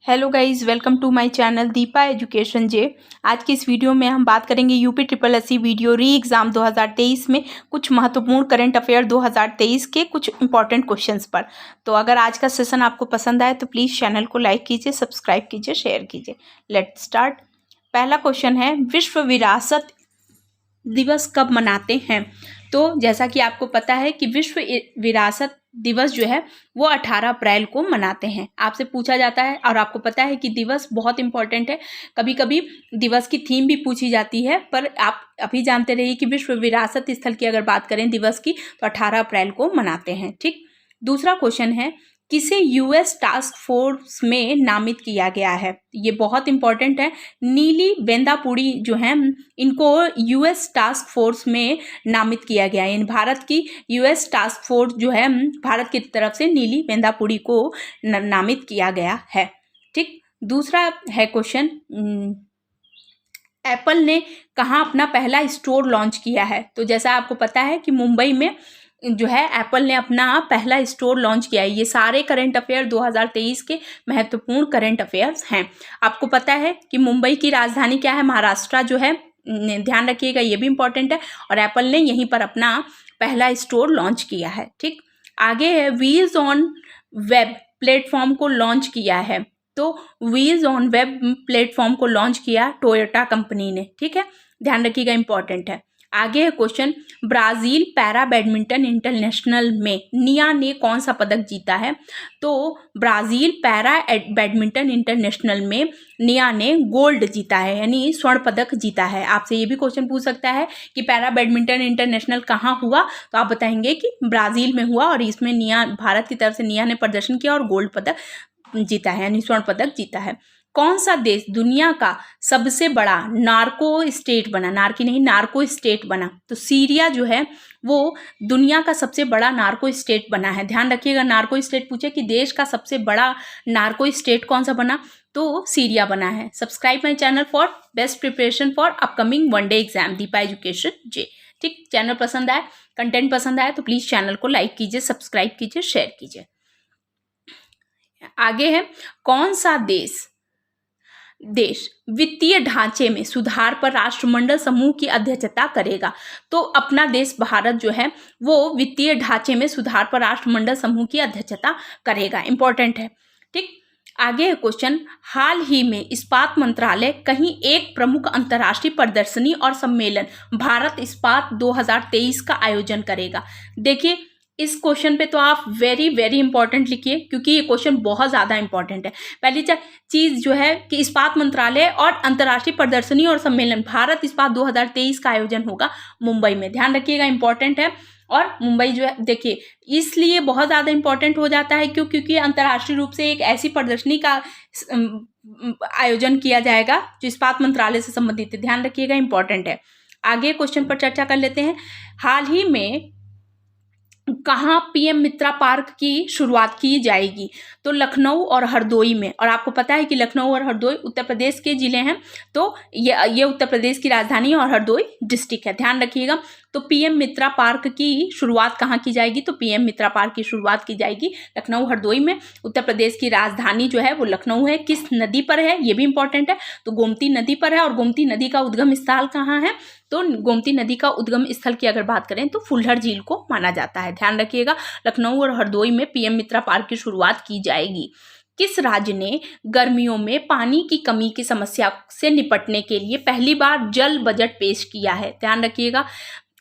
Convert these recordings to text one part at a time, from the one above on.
Hello guys, welcome to my channel Deepa education जे। आज की इस वीडियो में हम बात करेंगे UP triple SC VDO re exam 2023 में कुछ महत्वपूर्ण करंट अफेयर 2023 के कुछ इंपॉर्टेंट क्वेश्चंस पर। तो अगर आज का सेशन आपको पसंद आए तो प्लीज़ चैनल को लाइक कीजिए, सब्सक्राइब कीजिए, शेयर कीजिए। Let's start. पहला क्वेश्चन है, विश्व विरासत दिवस कब मनाते हैं? तो जैसा कि आपको पता है कि विश्व विरासत दिवस जो है वो 18 अप्रैल को मनाते हैं। आपसे पूछा जाता है और आपको पता है कि दिवस बहुत इंपॉर्टेंट है। कभी कभी दिवस की थीम भी पूछी जाती है, पर आप अभी जानते रहिए कि विश्व विरासत स्थल की अगर बात करें दिवस की तो 18 अप्रैल को मनाते हैं। ठीक। दूसरा क्वेश्चन है, किसे यूएस टास्क फोर्स में नामित किया गया है? ये बहुत इंपॉर्टेंट है। नीली वेंदापुरी जो है इनको यूएस टास्क फोर्स में नामित किया गया है। इन भारत की यूएस टास्क फोर्स जो है भारत की तरफ से नीली वेंदापुरी को नामित किया गया है। ठीक। दूसरा है क्वेश्चन, एप्पल ने कहाँ अपना पहला स्टोर लॉन्च किया है? तो जैसा आपको पता है कि मुंबई में जो है एप्पल ने अपना पहला स्टोर लॉन्च किया है। ये सारे करंट अफेयर 2023 के महत्वपूर्ण करंट अफेयर्स हैं। आपको पता है कि मुंबई की राजधानी क्या है? महाराष्ट्र जो है, ध्यान रखिएगा, ये भी इंपॉर्टेंट है। और एप्पल ने यहीं पर अपना पहला स्टोर लॉन्च किया है। ठीक। आगे है, व्हील्स ऑन वेब प्लेटफॉर्म को लॉन्च किया है। तो व्हील्स ऑन वेब प्लेटफॉर्म को लॉन्च किया टोयोटा कंपनी ने। ठीक है, ध्यान रखिएगा, इंपॉर्टेंट है। आगे है question, Brazil para badminton international में निया ने कौन सा पदक जीता है? तो ब्राज़ील पैरा बैडमिंटन इंटरनेशनल में निया ने गोल्ड जीता है, यानी स्वर्ण पदक जीता है। आपसे ये भी क्वेश्चन पूछ सकता है कि पैरा बैडमिंटन इंटरनेशनल कहाँ हुआ, तो आप बताएंगे कि ब्राज़ील में हुआ और इसमें निया, भारत की तरफ से निया ने प्रदर्शन किया और गोल्ड पदक जीता है, यानी स्वर्ण पदक जीता है। कौन सा देश दुनिया का सबसे बड़ा नार्को स्टेट बना? नार्की नहीं, नार्को स्टेट बना। तो सीरिया जो है वो दुनिया का सबसे बड़ा नार्को स्टेट बना है। ध्यान रखिएगा, नार्को स्टेट पूछे कि देश का सबसे बड़ा नार्को स्टेट कौन सा बना, तो सीरिया बना है। Subscribe my channel for best preparation for upcoming one day exam Deepa education जे। ठीक। चैनल पसंद आए, कंटेंट पसंद आए तो प्लीज़ चैनल को लाइक कीजिए, सब्सक्राइब कीजिए, शेयर कीजिए। आगे है, कौन सा देश वित्तीय ढांचे में सुधार पर राष्ट्रमंडल समूह की अध्यक्षता करेगा? तो अपना देश भारत जो है वो वित्तीय ढांचे में सुधार पर राष्ट्रमंडल समूह की अध्यक्षता करेगा। इंपॉर्टेंट है। ठीक। आगे है क्वेश्चन, हाल ही में इस्पात मंत्रालय कहीं एक प्रमुख अंतर्राष्ट्रीय प्रदर्शनी और सम्मेलन भारत इस्पात 2023 का आयोजन करेगा? देखिए, इस क्वेश्चन पे तो आप वेरी वेरी इंपॉर्टेंट लिखिए, क्योंकि ये क्वेश्चन बहुत ज़्यादा इंपॉर्टेंट है। पहली चीज़ जो है कि इस्पात मंत्रालय और अंतर्राष्ट्रीय प्रदर्शनी और सम्मेलन भारत इस्पात 2023 का आयोजन होगा मुंबई में। ध्यान रखिएगा, इंपॉर्टेंट है। और मुंबई जो है, देखिए, इसलिए बहुत ज़्यादा इंपॉर्टेंट हो जाता है क्योंकि अंतर्राष्ट्रीय रूप से एक ऐसी प्रदर्शनी का आयोजन किया जाएगा जो इस्पात मंत्रालय से संबंधित है। ध्यान रखिएगा, इंपॉर्टेंट है। आगे क्वेश्चन पर चर्चा कर लेते हैं। हाल ही में कहाँ पीएम मित्रा पार्क की शुरुआत की जाएगी? तो लखनऊ और हरदोई में। और आपको पता है कि लखनऊ और हरदोई उत्तर प्रदेश के जिले हैं, तो ये उत्तर प्रदेश की राजधानी और हरदोई डिस्ट्रिक्ट है। ध्यान रखिएगा। तो पीएम मित्रा पार्क की शुरुआत कहाँ की जाएगी? तो पीएम मित्रा पार्क की शुरुआत की जाएगी लखनऊ हरदोई में। उत्तर प्रदेश की राजधानी जो है वो लखनऊ है। किस नदी पर है, ये भी इंपॉर्टेंट है। तो गोमती नदी पर है। और गोमती नदी का उद्गम स्थल कहाँ है? तो गोमती नदी का उद्गम स्थल की अगर बात करें तो फुलहर झील को माना जाता है। ध्यान रखिएगा, लखनऊ और हरदोई में पीएम मित्रा पार्क की शुरुआत की जाएगी। किस राज्य ने गर्मियों में पानी की कमी की समस्या से निपटने के लिए पहली बार जल बजट पेश किया है? ध्यान रखिएगा,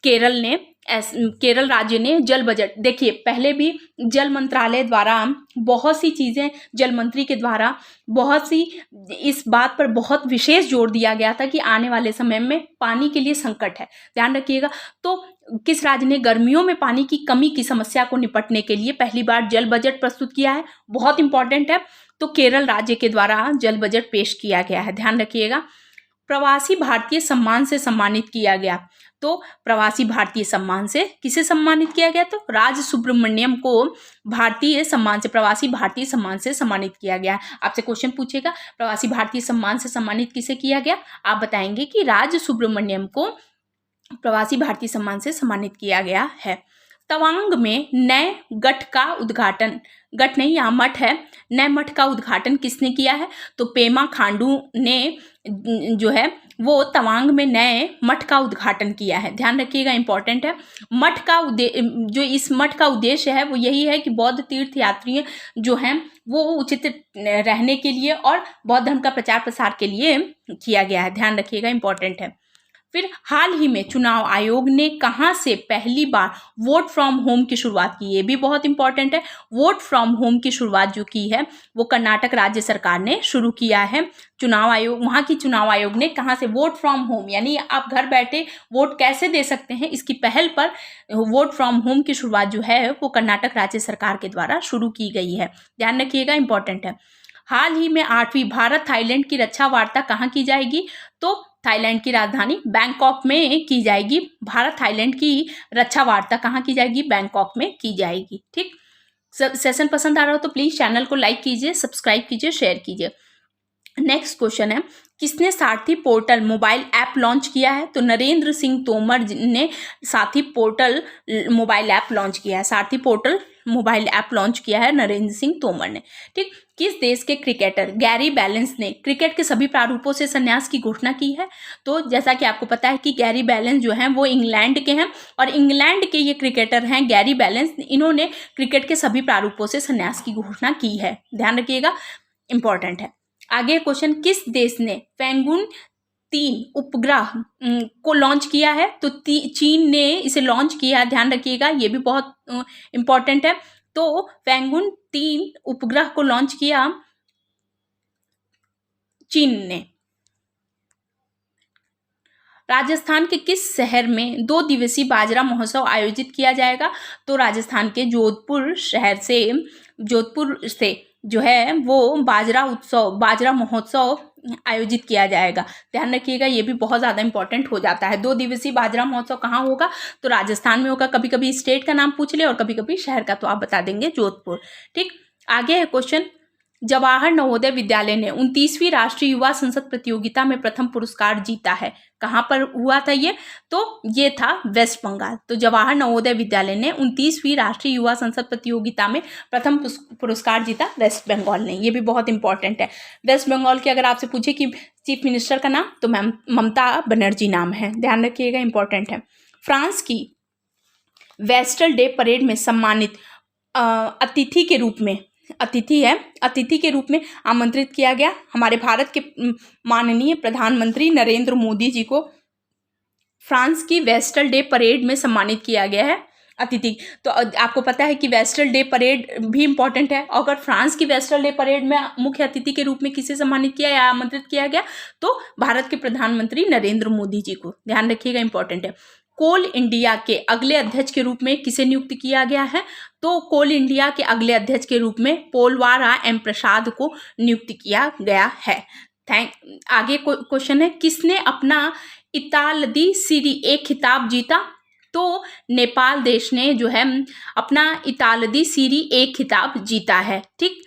केरल राज्य ने जल बजट। देखिए, पहले भी जल मंत्रालय द्वारा बहुत सी चीज़ें, जल मंत्री के द्वारा बहुत सी इस बात पर बहुत विशेष जोर दिया गया था कि आने वाले समय में पानी के लिए संकट है। ध्यान रखिएगा। तो किस राज्य ने गर्मियों में पानी की कमी की समस्या को निपटने के लिए पहली बार जल बजट प्रस्तुत किया है? बहुत इंपॉर्टेंट है। तो केरल राज्य के द्वारा जल बजट पेश किया गया है। ध्यान रखिएगा। प्रवासी भारतीय सम्मान से सम्मानित किया गया। तो प्रवासी भारतीय सम्मान से किसे सम्मानित किया गया? तो राज सुब्रमण्यम को भारतीय सम्मान से, प्रवासी भारतीय सम्मान से सम्मानित किया गया। आपसे क्वेश्चन पूछेगा प्रवासी भारतीय सम्मान से सम्मानित किसे किया गया? आप बताएंगे कि राज सुब्रमण्यम को प्रवासी भारतीय सम्मान से सम्मानित किया गया है। तवांग में नए गठ का उद्घाटन, गठ नहीं यहाँ मठ है, नए मठ का उद्घाटन किसने किया है? तो पेमा खांडू ने जो है वो तवांग में नए मठ का उद्घाटन किया है। ध्यान रखिएगा, इंपॉर्टेंट है। मठ का जो इस मठ का उद्देश्य है वो यही है कि बौद्ध तीर्थ यात्री जो हैं वो उचित रहने के लिए और बौद्ध धर्म का प्रचार प्रसार के लिए किया गया है। ध्यान रखिएगा, इंपॉर्टेंट है। फिर हाल ही में चुनाव आयोग ने कहाँ से पहली बार वोट फ्रॉम होम की शुरुआत की? ये भी बहुत इंपॉर्टेंट है। वोट फ्रॉम होम की शुरुआत जो की है वो कर्नाटक राज्य सरकार ने शुरू किया है। चुनाव आयोग, वहाँ की चुनाव आयोग ने कहाँ से वोट फ्रॉम होम यानी आप घर बैठे वोट कैसे दे सकते हैं, इसकी पहल पर वोट फ्रॉम होम की शुरुआत जो है वो कर्नाटक राज्य सरकार के द्वारा शुरू की गई है। ध्यान रखिएगा, इंपॉर्टेंट है। हाल ही में 8वीं भारत थाईलैंड की रक्षा वार्ता कहाँ की जाएगी? तो थाईलैंड की राजधानी बैंकॉक में की जाएगी। भारत थाईलैंड की रक्षा वार्ता कहाँ की जाएगी? बैंकॉक में की जाएगी। ठीक, सेशन पसंद आ रहा हो तो प्लीज चैनल को लाइक कीजिए, सब्सक्राइब कीजिए, शेयर कीजिए। नेक्स्ट क्वेश्चन है, किसने सारथी पोर्टल मोबाइल ऐप लॉन्च किया है? तो नरेंद्र सिंह तोमर ने सारथी पोर्टल मोबाइल ऐप लॉन्च किया है। सारथी पोर्टल मोबाइल ऐप लॉन्च किया है नरेंद्र सिंह तोमर ने। ठीक, किस देश के क्रिकेटर गैरी बैलेंस ने क्रिकेट के सभी प्रारूपों से संन्यास की घोषणा की है? तो जैसा कि आपको पता है कि गैरी बैलेंस जो हैं वो इंग्लैंड के हैं और इंग्लैंड के ये क्रिकेटर हैं गैरी बैलेंस, इन्होंने क्रिकेट के सभी प्रारूपों से संन्यास की घोषणा की है। ध्यान रखिएगा, इंपॉर्टेंट है। आगे क्वेश्चन, किस देश ने पैंगुन 3 उपग्रह को लॉन्च किया है? तो चीन ने इसे लॉन्च किया। ध्यान रखिएगा, ये भी बहुत इंपॉर्टेंट है। तो पैंगुन 3 उपग्रह को लॉन्च किया चीन ने। राजस्थान के किस शहर में 2 दिवसीय बाजरा महोत्सव आयोजित किया जाएगा? तो राजस्थान के जोधपुर से जो है वो बाजरा महोत्सव आयोजित किया जाएगा। ध्यान रखिएगा, ये भी बहुत ज़्यादा इंपॉर्टेंट हो जाता है। 2 दिवसीय बाजरा महोत्सव कहाँ होगा? तो राजस्थान में होगा। कभी कभी स्टेट का नाम पूछ ले और कभी कभी शहर का, तो आप बता देंगे जोधपुर। ठीक, आगे है क्वेश्चन, जवाहर नवोदय विद्यालय ने 29वीं राष्ट्रीय युवा संसद प्रतियोगिता में प्रथम पुरस्कार जीता है। कहाँ पर हुआ था ये? तो ये था वेस्ट बंगाल। तो जवाहर नवोदय विद्यालय ने 29वीं राष्ट्रीय युवा संसद प्रतियोगिता में प्रथम पुरस्कार जीता वेस्ट बंगाल ने। ये भी बहुत इंपॉर्टेंट है। वेस्ट बंगाल के अगर आपसे पूछे कि चीफ मिनिस्टर का नाम, तो मैम ममता बनर्जी नाम है। ध्यान रखिएगा, इंपॉर्टेंट है। फ्रांस की वेस्टल डे परेड में सम्मानित अतिथि के रूप में आमंत्रित किया गया हमारे भारत के माननीय प्रधानमंत्री नरेंद्र मोदी जी को फ्रांस की वेस्टल डे परेड में सम्मानित किया गया है अतिथि। तो आपको पता है कि वेस्टल डे परेड भी इंपॉर्टेंट है। अगर फ्रांस की वेस्टल डे परेड में मुख्य अतिथि के रूप में किसे सम्मानित किया या आमंत्रित किया गया? तो भारत के प्रधानमंत्री नरेंद्र मोदी जी को। ध्यान रखिएगा, इंपॉर्टेंट है। कोल इंडिया के अगले अध्यक्ष के रूप में किसे नियुक्त किया गया है? तो कोल इंडिया के अगले अध्यक्ष के रूप में पोलवारा एम प्रसाद को नियुक्त किया गया है। आगे क्वेश्चन है, किसने अपना इतालदी सीरी ए खिताब जीता? तो नेपाल देश ने जो है अपना इतालदी सीरी ए खिताब जीता है। ठीक,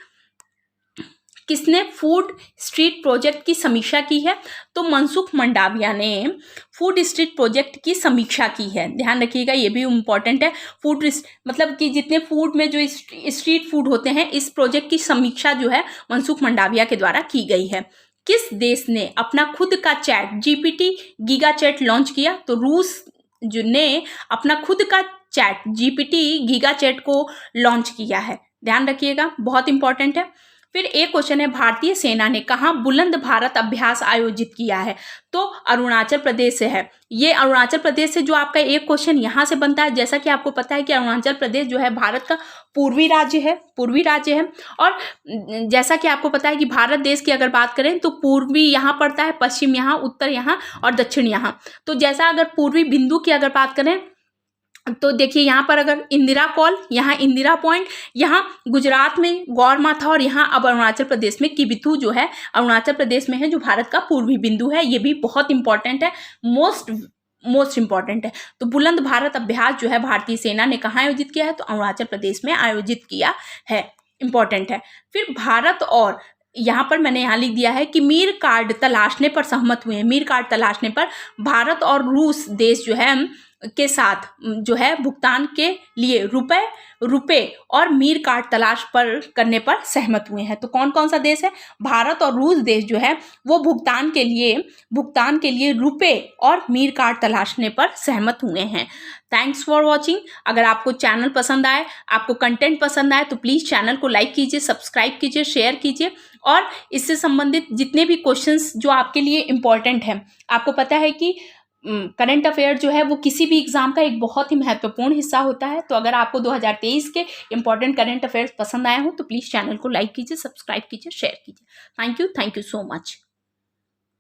किसने फूड स्ट्रीट प्रोजेक्ट की समीक्षा की है? तो मनसुख मंडाविया ने फूड स्ट्रीट प्रोजेक्ट की समीक्षा की है। ध्यान रखिएगा, ये भी इम्पॉर्टेंट है। फूड मतलब कि जितने फूड में जो स्ट्रीट फूड होते हैं, इस प्रोजेक्ट की समीक्षा जो है मनसुख मंडाविया के द्वारा की गई है। किस देश ने अपना खुद का chat GPT giga chad launch किया? तो रूस जो ने अपना खुद का चैट GPT गीगा चैट को लॉन्च किया है। ध्यान रखिएगा, बहुत इंपॉर्टेंट है। फिर एक क्वेश्चन है, भारतीय सेना ने कहाँ बुलंद भारत अभ्यास आयोजित किया है? तो अरुणाचल प्रदेश से है। ये अरुणाचल प्रदेश से जो आपका एक क्वेश्चन यहाँ से बनता है, जैसा कि आपको पता है कि अरुणाचल प्रदेश जो है भारत का पूर्वी राज्य है। और जैसा कि आपको पता है कि भारत देश की अगर बात करें तो पूर्वी यहाँ पड़ता है, पश्चिम यहाँ, उत्तर यहाँ और दक्षिण यहाँ। तो जैसा अगर पूर्वी बिंदु की अगर बात करें तो देखिए यहाँ पर अगर इंदिरा कॉल, यहाँ इंदिरा पॉइंट, यहाँ गुजरात में गौरमाथा और यहाँ अब अरुणाचल प्रदेश में किबिथु जो है अरुणाचल प्रदेश में है, जो भारत का पूर्वी बिंदु है। ये भी बहुत इंपॉर्टेंट है, मोस्ट इंपॉर्टेंट है। तो बुलंद भारत अभ्यास जो है भारतीय सेना ने कहाँ आयोजित किया है? तो अरुणाचल प्रदेश में आयोजित किया है। इंपॉर्टेंट है। फिर भारत और यहाँ पर मैंने यहाँ लिख दिया है कि मीर कार्ड तलाशने पर सहमत हुए हैं। मीर कार्ड तलाशने पर भारत और रूस देश जो है के साथ जो है भुगतान के लिए रुपए और मीर कार्ड तलाश करने पर सहमत हुए हैं। तो कौन कौन सा देश है? भारत और रूस देश जो है वो भुगतान के लिए रुपए और मीर कार्ड तलाशने पर सहमत हुए हैं। Thanks for watching. अगर आपको चैनल पसंद आए, आपको कंटेंट पसंद आए तो प्लीज़ चैनल को लाइक कीजिए, सब्सक्राइब कीजिए, शेयर कीजिए और इससे संबंधित जितने भी क्वेश्चंस जो आपके लिए इम्पॉर्टेंट हैं, आपको पता है कि करंट अफेयर जो है वो किसी भी एग्जाम का एक बहुत ही महत्वपूर्ण हिस्सा होता है। तो अगर आपको 2023 के इंपॉर्टेंट करंट अफेयर्स पसंद आए हो तो प्लीज़ चैनल को लाइक कीजिए, सब्सक्राइब कीजिए, शेयर कीजिए। Thank you so much.